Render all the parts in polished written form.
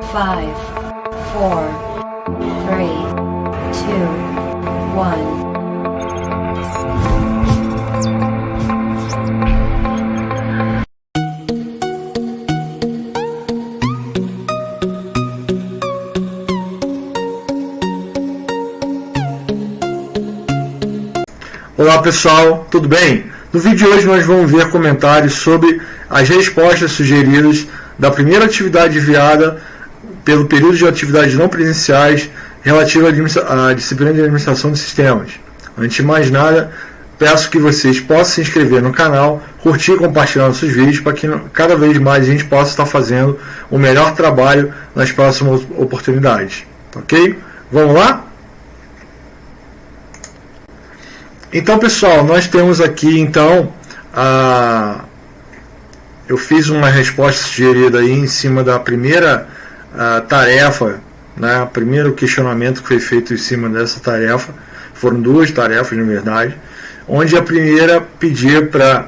5, 4, 3, 2, 1. Olá pessoal, tudo bem? No vídeo de hoje nós vamos ver comentários sobre as respostas sugeridas da primeira atividade enviada pelo período de atividades não presenciais relativa à disciplina de administração de sistemas. Antes de mais nada, peço que vocês possam se inscrever no canal, curtir e compartilhar nossos vídeos para que cada vez mais a gente possa estar fazendo o melhor trabalho nas próximas oportunidades. Ok? Vamos lá? Então pessoal, nós temos aqui então eu fiz uma resposta sugerida aí em cima da primeira tarefa, né, o primeiro questionamento que foi feito em cima dessa tarefa. Foram duas tarefas na verdade, onde a primeira pedia para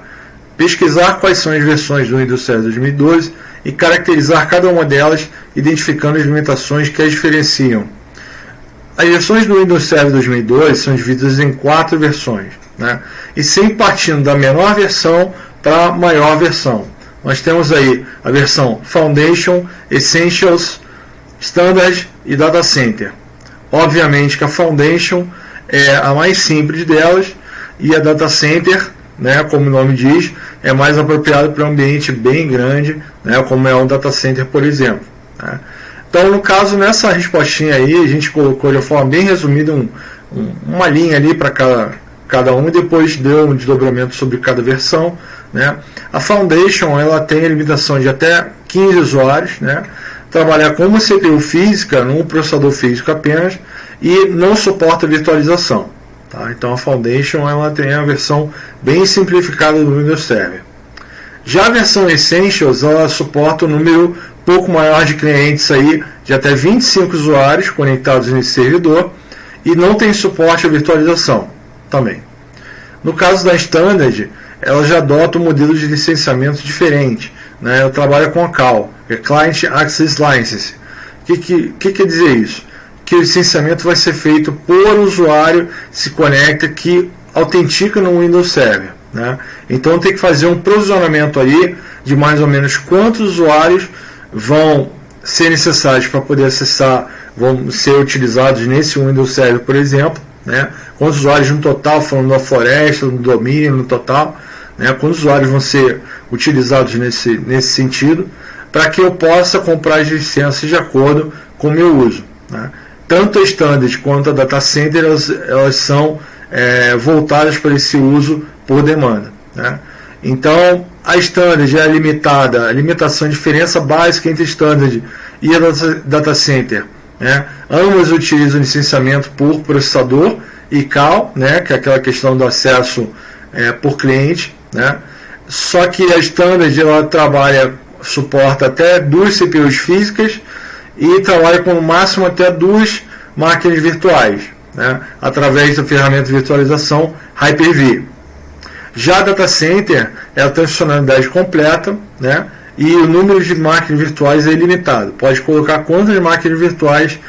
pesquisar quais são as versões do Windows Server 2012 e caracterizar cada uma delas, identificando as limitações que as diferenciam. As versões do Windows Server 2012 são divididas em 4 versões, né? E sempre partindo da menor versão para a maior versão. Nós temos aí a versão Foundation, Essentials, Standard e Data Center. Obviamente que a Foundation é a mais simples delas e a Data Center, né, como o nome diz, é mais apropriada para um ambiente bem grande, né, como é um Data Center, por exemplo, né? Então, no caso, nessa respostinha aí, a gente colocou de uma forma bem resumida uma linha ali para cada um e depois deu um desdobramento sobre cada versão, né? A Foundation ela tem a limitação de até 15 usuários, né? Trabalhar com uma CPU física, num processador físico apenas, e não suporta virtualização, tá? Então, a Foundation ela tem a versão bem simplificada do Windows Server. Já a versão Essentials ela suporta um número pouco maior de clientes aí, de até 25 usuários conectados nesse servidor, e não tem suporte à virtualização também. No caso da Standard, ela já adota um modelo de licenciamento diferente, né? Ela trabalha com a CAL, que é Client Access License. O que quer dizer isso? Que o licenciamento vai ser feito por usuário se conecta que autentica no Windows Server, né? Então tem que fazer um provisionamento aí de mais ou menos quantos usuários vão ser necessários para poder acessar, vão ser utilizados nesse Windows Server, por exemplo, né? Quantos usuários no total, falando da floresta, no domínio, no total, né? Quantos usuários vão ser utilizados nesse sentido, para que eu possa comprar as licenças de acordo com o meu uso, né? Tanto a Standard quanto a Data Center, elas são voltadas para esse uso por demanda, né? Então, a Standard é limitada, a limitação, a diferença básica entre Standard e a Data Center, né? Ambas utilizam licenciamento por processador e CAL, né? Que é aquela questão do acesso por cliente, né? Só que a Standard ela suporta até 2 CPUs físicas e trabalha com no máximo até 2 máquinas virtuais, né? Através da ferramenta de virtualização Hyper-V. Já a Data Center ela tem funcionalidade completa, né? E o número de máquinas virtuais é ilimitado. Pode colocar quantas máquinas virtuais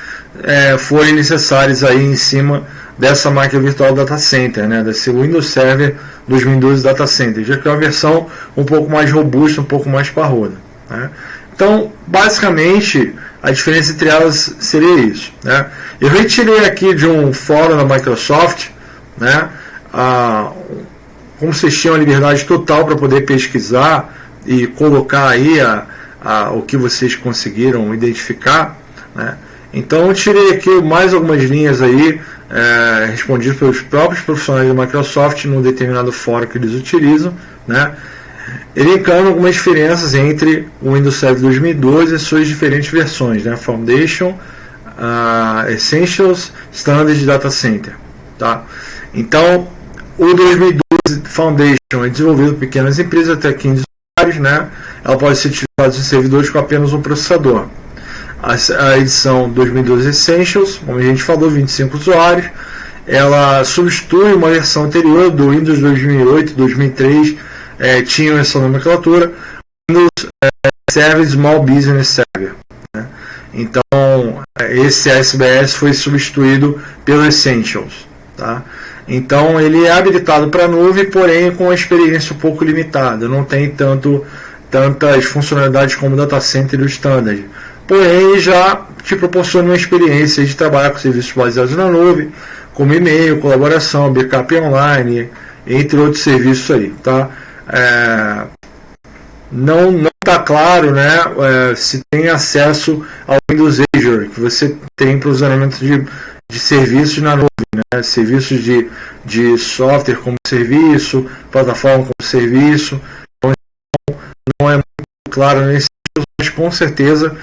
forem necessárias aí em cima dessa máquina virtual Data Center, né? Desse Windows Server 2012 Data Center, já que é uma versão um pouco mais robusta, um pouco mais parruda, né? Então, basicamente, a diferença entre elas seria isso, né? Eu retirei aqui de um fórum da Microsoft, né? Como vocês tinham a liberdade total para poder pesquisar e colocar aí o que vocês conseguiram identificar, né? Então eu tirei aqui mais algumas linhas aí respondidas pelos próprios profissionais da Microsoft num determinado fórum que eles utilizam, né? Elencando algumas diferenças entre o Windows Server 2012 e suas diferentes versões, né? Foundation, Essentials, Standard e Data Center, tá? Então o 2012 Foundation é desenvolvido por pequenas empresas até 15 usuários, né? Ela pode ser utilizada em servidores com apenas um processador. A edição 2012 Essentials, como a gente falou, 25 usuários. Ela substitui uma versão anterior do Windows 2008, 2003, tinham essa nomenclatura, Windows Server Small Business Server, né? Então esse SBS foi substituído pelo Essentials, tá? Então ele é habilitado para nuvem, porém com uma experiência um pouco limitada, não tem tantas funcionalidades como o Data Center e o Standard, porém já te proporciona uma experiência de trabalhar com serviços baseados na nuvem, como e-mail, colaboração, backup online, entre outros serviços aí, tá? Não está claro, né, se tem acesso ao Windows Azure, que você tem para o funcionamento de serviços na nuvem, né, serviços de software como serviço, plataforma como serviço. Então, não é muito claro nesse sentido, mas com certeza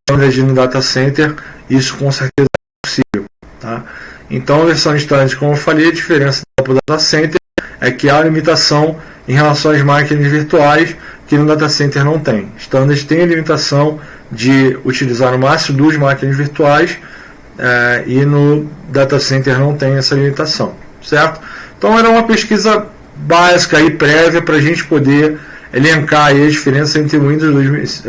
no Data Center isso com certeza é possível, tá? Então a versão standard, como eu falei, a diferença do Data Center é que há limitação em relação às máquinas virtuais que no Data Center não tem. Standard tem a limitação de utilizar no máximo 2 máquinas virtuais, e no Data Center não tem essa limitação, certo? Então era uma pesquisa básica e prévia para a gente poder elencar aí a diferença entre o Windows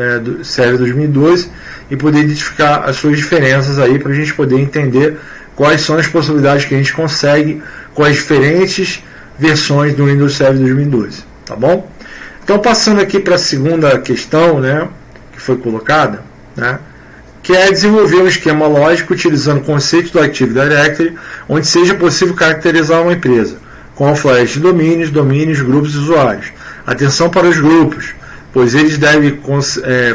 Série 2012 e poder identificar as suas diferenças aí para a gente poder entender quais são as possibilidades que a gente consegue com as diferentes versões do Windows Server 2012, tá bom? Então passando aqui para a segunda questão, né, que foi colocada, né, que é desenvolver um esquema lógico utilizando o conceito do Active Directory, onde seja possível caracterizar uma empresa com a floresta de domínios, grupos e usuários. Atenção para os grupos, pois eles devem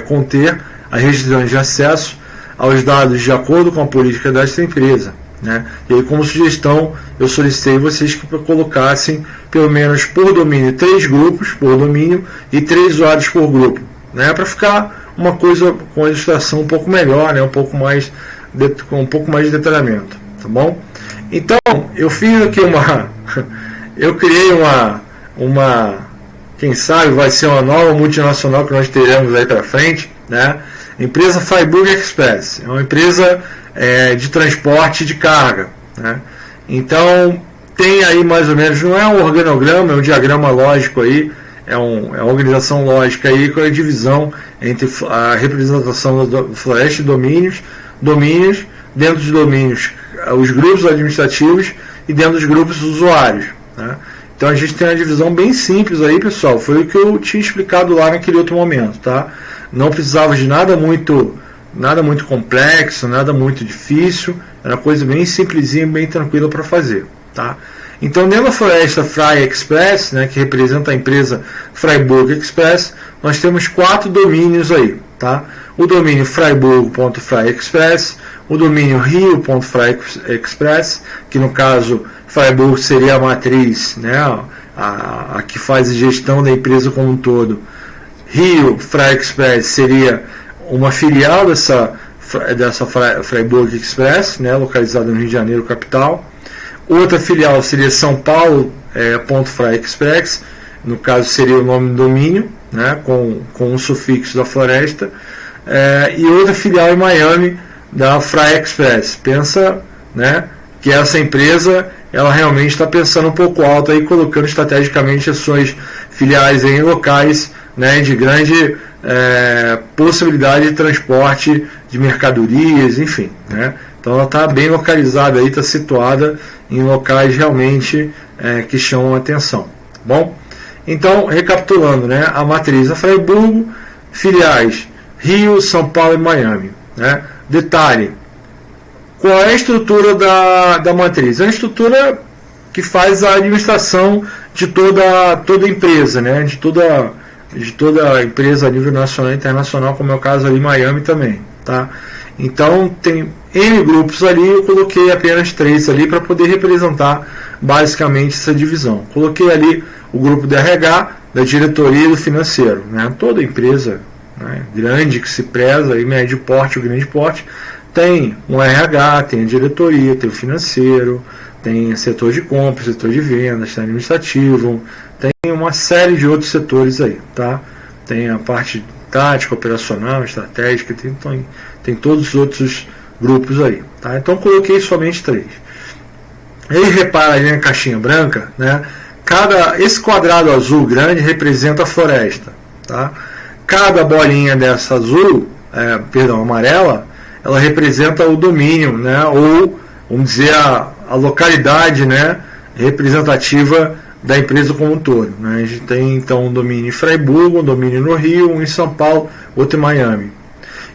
conter as restrições de acesso aos dados de acordo com a política desta empresa, né? E aí, como sugestão, eu solicitei vocês que colocassem pelo menos por domínio 3 grupos por domínio e 3 usuários por grupo, né? Para ficar uma coisa com a ilustração um pouco melhor, né? Com um pouco mais de detalhamento, tá bom? Então eu fiz aqui eu criei uma quem sabe vai ser uma nova multinacional que nós teremos aí para frente, né? Empresa Freiburg Express, é uma empresa de transporte de carga, né? Então tem aí mais ou menos, não é um organograma, é um diagrama lógico aí, é uma organização lógica aí com a divisão entre a representação da floresta de domínios, dentro dos domínios os grupos administrativos e dentro dos grupos os usuários, né? Então a gente tem uma divisão bem simples aí, pessoal, foi o que eu tinha explicado lá naquele outro momento, tá? Não precisava de nada muito complexo, nada muito difícil, era uma coisa bem simplesinha, bem tranquila para fazer, tá? Então dentro da floresta Frei Express, né, que representa a empresa Freiburg Express, nós temos 4 domínios aí, tá? O domínio freiburg.freiexpress, o domínio rio.freiexpress, que no caso Freiburg seria a matriz, né, a que faz a gestão da empresa como um todo. Rio Freiexpress seria uma filial dessa Freiburg Express, né, localizada no Rio de Janeiro, capital. Outra filial seria São Paulo .freiexpress, no caso seria o nome do domínio, né, com o sufixo da floresta. E outra filial em Miami da Freiexpress. Pensa, né, que essa empresa ela realmente está pensando um pouco alto aí, colocando estrategicamente as suas filiais em locais, né, de grande possibilidade de transporte de mercadorias, enfim, né? Então ela está bem localizada aí, está situada em locais realmente que chamam a atenção, tá bom? Então, recapitulando, né, a matriz da Freiburg, filiais Rio, São Paulo e Miami, né? Detalhe, qual é a estrutura da matriz? É uma estrutura que faz a administração de toda a empresa, né? De toda a empresa a nível nacional e internacional, como é o caso ali em Miami também, tá? Então tem N grupos ali, eu coloquei apenas 3 ali para poder representar basicamente essa divisão. Coloquei ali o grupo do RH, da diretoria e do financeiro, né? Toda empresa, né, grande que se preza, aí, médio porte ou grande porte, tem um RH, tem a diretoria, tem o financeiro, tem setor de compras, setor de vendas, tem administrativo, tem uma série de outros setores aí, tá? Tem a parte tática, operacional, estratégica, tem todos os outros grupos aí, tá? Então coloquei somente 3. Aí repara ali na caixinha branca, né? Esse quadrado azul grande representa a floresta, tá? Cada bolinha dessa amarela, ela representa o domínio, né, ou vamos dizer a localidade, né, representativa da empresa como um todo, né. A gente tem então um domínio em Fraiburgo, um domínio no Rio, um em São Paulo, outro em Miami.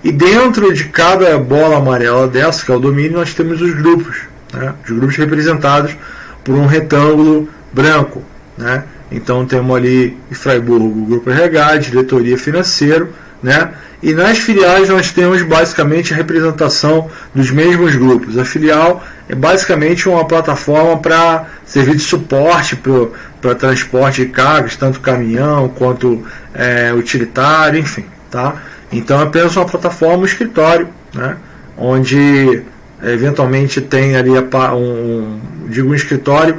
E dentro de cada bola amarela dessa, que é o domínio, nós temos os grupos, né, os grupos representados por um retângulo branco, né. Então temos ali em Fraiburgo o grupo RH, diretoria financeiro, né? E nas filiais nós temos basicamente a representação dos mesmos grupos. A filial é basicamente uma plataforma para servir de suporte para transporte de cargas, tanto caminhão quanto utilitário, enfim, tá? Então é apenas uma plataforma, um escritório, né? Onde eventualmente tem ali um escritório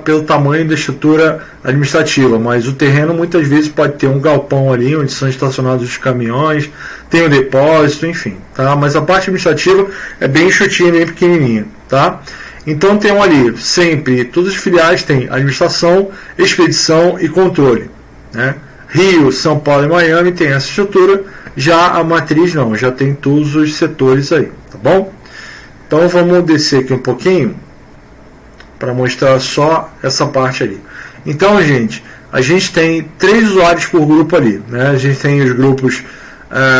pelo tamanho da estrutura administrativa, mas o terreno muitas vezes pode ter um galpão ali onde são estacionados os caminhões, tem um depósito, enfim, tá? Mas a parte administrativa é bem enxutinha, bem pequenininha, tá? Então tem ali sempre, todas as filiais têm administração, expedição e controle, né? Rio, São Paulo e Miami tem essa estrutura, já a matriz não, já tem todos os setores aí, tá bom? Então vamos descer aqui um pouquinho para mostrar só essa parte ali. Então, gente, a gente tem 3 usuários por grupo ali, né? A gente tem os grupos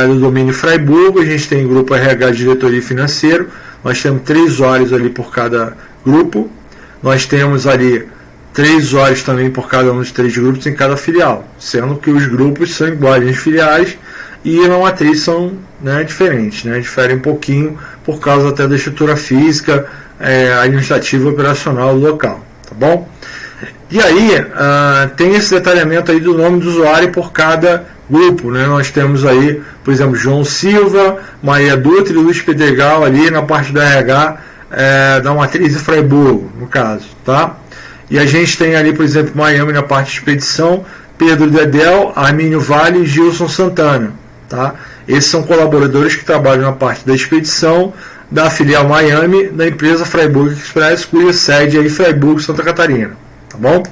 do domínio Fraiburgo, a gente tem o grupo RH, diretoria e financeiro, nós temos 3 usuários ali por cada grupo, nós temos ali 3 usuários também por cada um dos 3 grupos em cada filial, sendo que os grupos são iguais às filiais e na matriz são, né, diferentes, né? Diferem um pouquinho por causa até da estrutura física, administrativa e operacional local, tá bom? E aí tem esse detalhamento aí do nome do usuário por cada grupo, né? Nós temos aí, por exemplo, João Silva, Maria Dutra e Luiz Pedregal ali na parte da RH da matriz de Fraiburgo, no caso, tá? E a gente tem ali, por exemplo, Miami na parte de expedição, Pedro Dedel, Armínio Vale e Gilson Santana, tá? Esses são colaboradores que trabalham na parte da expedição da filial Miami da empresa Fraiburgo Express, cuja sede é em Fraiburgo, Santa Catarina, tá bom?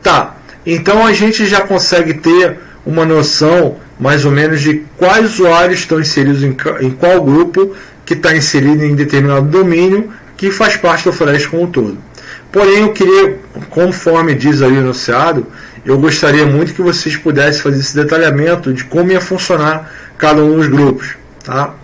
Tá, então a gente já consegue ter uma noção mais ou menos de quais usuários estão inseridos em qual grupo que está inserido em determinado domínio que faz parte da Floresta como um todo. Porém, eu queria, conforme diz ali o enunciado, eu gostaria muito que vocês pudessem fazer esse detalhamento de como ia funcionar cada um dos grupos, tá?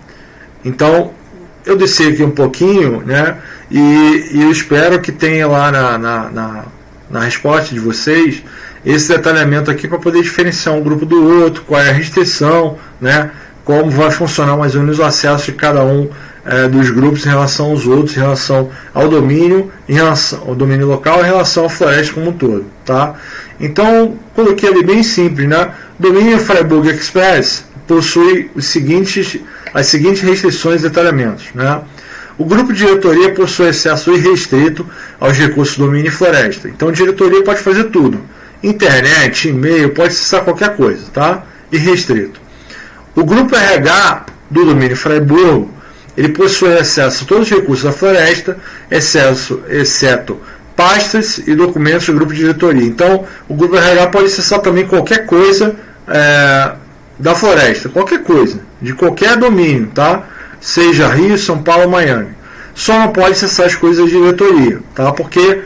Então, eu desci aqui um pouquinho, né? E eu espero que tenha lá na resposta de vocês esse detalhamento aqui para poder diferenciar um grupo do outro, qual é a restrição, né? Como vai funcionar mais ou menos o acesso de cada um dos grupos em relação aos outros, em relação ao domínio, em relação ao domínio local, em relação à floresta como um todo, tá? Então, coloquei ali bem simples, né? Domínio Fraiburgo Express possui as seguintes restrições e detalhamentos, né? O grupo de diretoria possui acesso irrestrito aos recursos do domínio e floresta. Então, a diretoria pode fazer tudo. Internet, e-mail, pode acessar qualquer coisa, tá? Irrestrito. O grupo RH do domínio Fraiburgo, ele possui acesso a todos os recursos da floresta, exceto pastas e documentos do grupo de diretoria. Então, o grupo RH pode acessar também qualquer coisa da floresta, qualquer coisa, de qualquer domínio, tá? Seja Rio, São Paulo, Miami. Só não pode acessar as coisas da diretoria, tá? Porque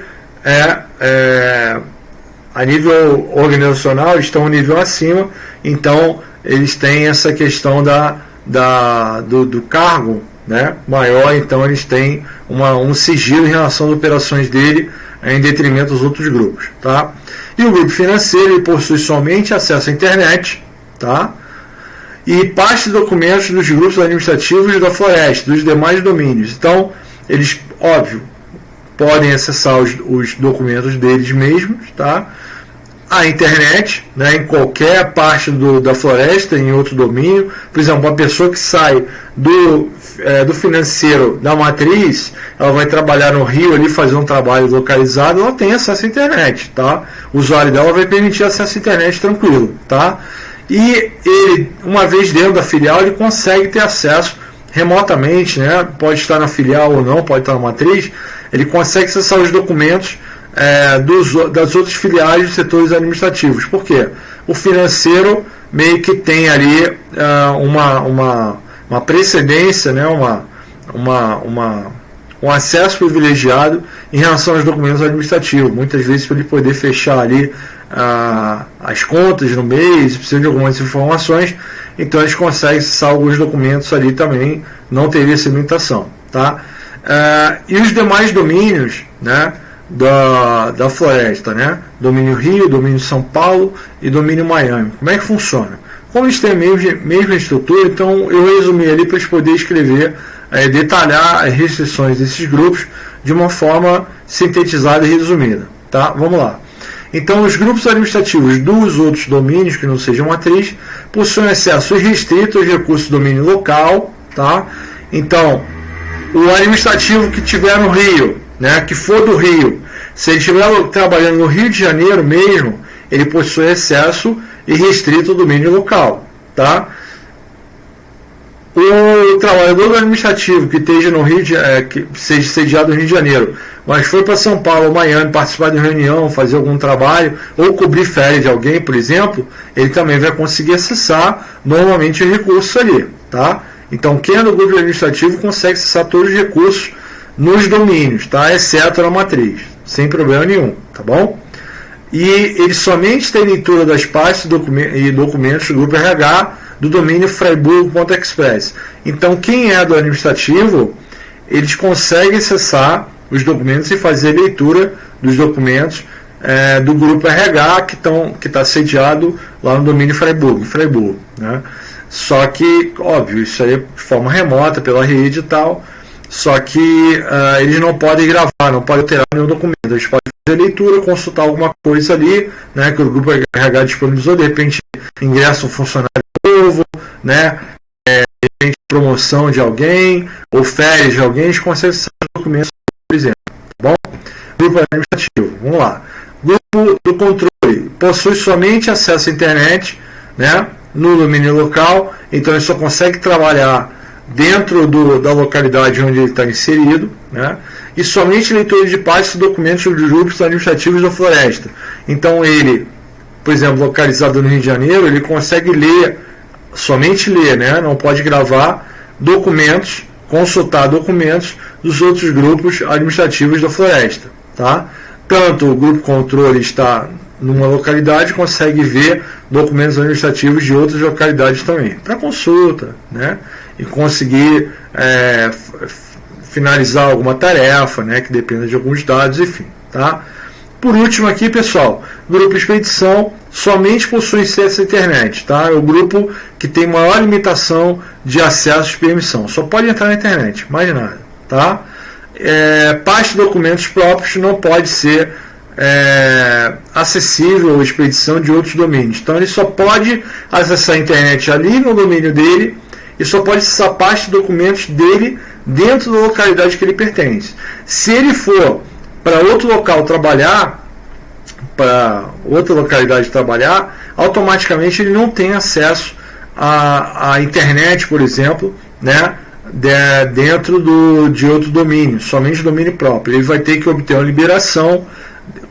a nível organizacional estão um nível acima, então eles têm essa questão do cargo, né, maior, então eles têm um sigilo em relação às operações dele em detrimento dos outros grupos, tá? E o grupo financeiro ele possui somente acesso à internet, tá? E parte de documentos dos grupos administrativos da floresta, dos demais domínios. Então, eles, óbvio, podem acessar os documentos deles mesmos, tá? A internet, né, em qualquer parte da floresta, em outro domínio. Por exemplo, uma pessoa que sai do financeiro da matriz, ela vai trabalhar no Rio ali, fazer um trabalho localizado, ela tem acesso à internet, tá? O usuário dela vai permitir acesso à internet tranquilo, tá? E ele, uma vez dentro da filial, ele consegue ter acesso remotamente, né? Pode estar na filial ou não, pode estar na matriz, ele consegue acessar os documentos das outras filiais dos setores administrativos. Por quê? O financeiro meio que tem ali uma precedência, né, um acesso privilegiado em relação aos documentos administrativos, muitas vezes para ele poder fechar ali as contas no mês, precisa de algumas informações, então eles conseguem acessar alguns documentos ali também, não teria essa limitação, tá? E os demais domínios, né, da Floresta, né? Domínio Rio, domínio São Paulo e domínio Miami. Como é que funciona? Como eles têm a mesma estrutura, então eu resumi ali para eles poderem escrever, detalhar as restrições desses grupos de uma forma sintetizada e resumida. Tá? Vamos lá. Então, os grupos administrativos dos outros domínios, que não sejam matriz, possuem acesso irrestrito aos recursos do domínio local. Tá? Então, o administrativo que tiver no Rio, né, que for do Rio, se ele estiver trabalhando no Rio de Janeiro mesmo, ele possui acesso irrestrito ao domínio local. Tá? O trabalhador administrativo que esteja no Rio que seja sediado no Rio de Janeiro, mas foi para São Paulo ou Miami participar de reunião, fazer algum trabalho ou cobrir férias de alguém, por exemplo, ele também vai conseguir acessar normalmente os recursos ali, tá? Então quem é do grupo administrativo consegue acessar todos os recursos nos domínios, tá? Exceto na matriz, sem problema nenhum, tá bom? E ele somente tem leitura das pastas e documentos do grupo RH do domínio Freiburg.express. Então, quem é do administrativo, eles conseguem acessar os documentos e fazer leitura dos documentos do grupo RH que está sediado lá no domínio Freiburg, né? Só que, óbvio, isso aí é de forma remota, pela rede e tal, só que eles não podem gravar, não podem alterar nenhum documento, eles podem fazer leitura, consultar alguma coisa ali, né, que o grupo RH disponibilizou, de repente ingressa um funcionário novo, né, de repente promoção de alguém, ou férias de alguém, eles conseguem acessar documentos, por exemplo, tá bom? Grupo administrativo, vamos lá. Grupo do controle possui somente acesso à internet, né, no domínio local, então ele só consegue trabalhar dentro da localidade onde ele está inserido, né, e somente leitura de pastas e documentos dos grupos administrativos da Floresta. Então ele, por exemplo, localizado no Rio de Janeiro, ele consegue somente ler, né, não pode gravar documentos, consultar documentos dos outros grupos administrativos da Floresta. Tá? Tanto o grupo controle está numa localidade, consegue ver documentos administrativos de outras localidades também, para consulta, né, e conseguir finalizar alguma tarefa, né, que dependa de alguns dados, enfim. Tá? Por último aqui, pessoal, grupo expedição somente possui acesso à internet, tá? É o grupo que tem maior limitação de acesso e permissão, só pode entrar na internet, mais nada, tá? Parte de documentos próprios não pode ser acessível à expedição de outros domínios, então ele só pode acessar a internet ali no domínio dele e só pode acessar parte de documentos dele dentro da localidade que ele pertence. Se ele for para outro local trabalhar, para outra localidade trabalhar, automaticamente ele não tem acesso à internet, por exemplo, né, dentro de outro domínio, somente domínio próprio. Ele vai ter que obter uma liberação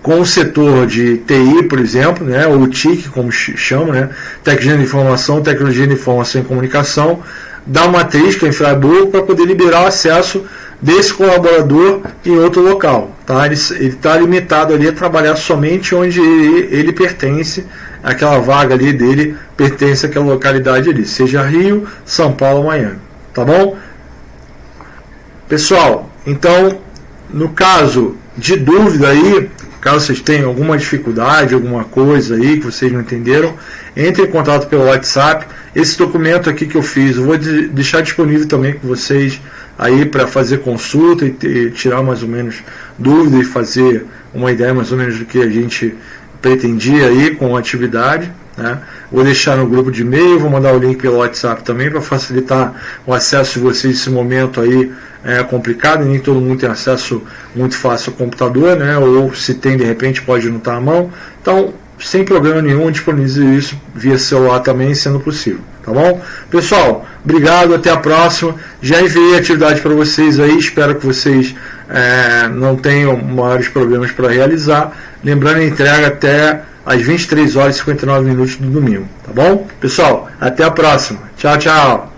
com o setor de TI, por exemplo, né, ou TIC, como chama, né, Tecnologia de Informação, Tecnologia de Informação e Comunicação, da matriz, que é em Freiburg, para poder liberar o acesso desse colaborador em outro local. Tá? Ele está limitado ali a trabalhar somente onde ele pertence, aquela vaga ali dele pertence àquela localidade ali, seja Rio, São Paulo, Miami. Tá bom? Pessoal, então, no caso de dúvida aí, caso vocês tenham alguma dificuldade, alguma coisa aí que vocês não entenderam, entre em contato pelo WhatsApp. Esse documento aqui que eu fiz, eu vou deixar disponível também com vocês aí para fazer consulta e tirar mais ou menos dúvida e fazer uma ideia mais ou menos do que a gente pretendia aí com a atividade, né? Vou deixar no grupo de e-mail, vou mandar o link pelo WhatsApp também para facilitar o acesso de vocês nesse momento aí complicado, nem todo mundo tem acesso muito fácil ao computador, né? Ou se tem, de repente pode não estar à mão. Então, sem problema nenhum, disponibilizo isso via celular também, sendo possível, tá bom? Pessoal, obrigado, até a próxima. Já enviei a atividade para vocês aí, espero que vocês não tenham maiores problemas para realizar. Lembrando, a entrega até às 23 horas e 59 minutos do domingo, tá bom? Pessoal, até a próxima. Tchau, tchau.